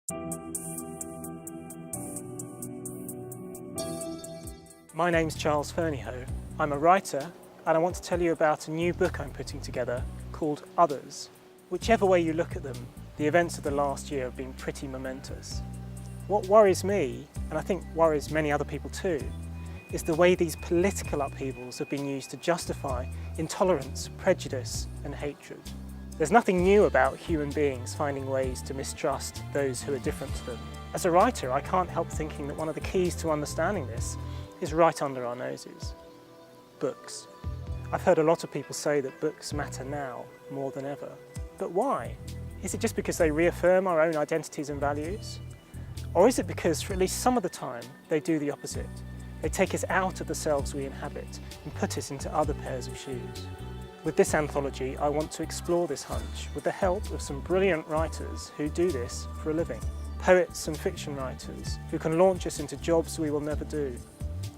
My name's Charles Fernyhough. I'm a writer and I want to tell you about a new book I'm putting together called Others. Whichever way you look at them, the events of the last year have been pretty momentous. What worries me, and I think worries many other people too, is the way these political upheavals have been used to justify intolerance, prejudice and hatred. There's nothing new about human beings finding ways to mistrust those who are different to them. As a writer, I can't help thinking that one of the keys to understanding this is right under our noses. Books. I've heard a lot of people say that books matter now more than ever. But why? Is it just because they reaffirm our own identities and values? Or is it because, for at least some of the time, they do the opposite? They take us out of the selves we inhabit and put us into other pairs of shoes. With this anthology, I want to explore this hunch with the help of some brilliant writers who do this for a living. Poets and fiction writers who can launch us into jobs we will never do,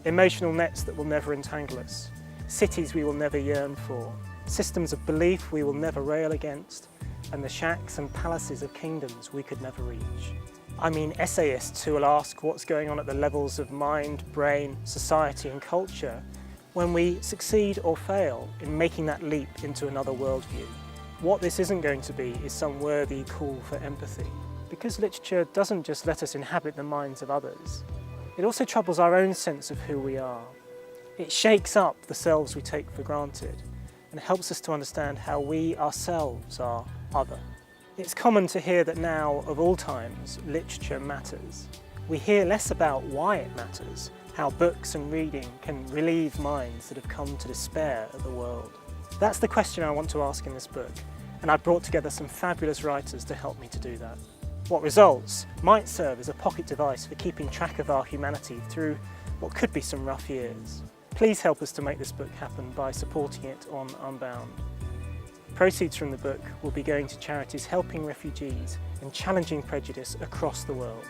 emotional nets that will never entangle us, cities we will never yearn for, systems of belief we will never rail against, and the shacks and palaces of kingdoms we could never reach. I mean essayists who will ask what's going on at the levels of mind, brain, society and culture when we succeed or fail in making that leap into another worldview. What this isn't going to be is some worthy call for empathy, because literature doesn't just let us inhabit the minds of others. It also troubles our own sense of who we are. It shakes up the selves we take for granted and helps us to understand how we ourselves are other. It's common to hear that now, of all times, literature matters. We hear less about why it matters, how books and reading can relieve minds that have come to despair at the world. That's the question I want to ask in this book, and I've brought together some fabulous writers to help me to do that. What results might serve as a pocket device for keeping track of our humanity through what could be some rough years. Please help us to make this book happen by supporting it on Unbound. Proceeds from the book will be going to charities helping refugees and challenging prejudice across the world.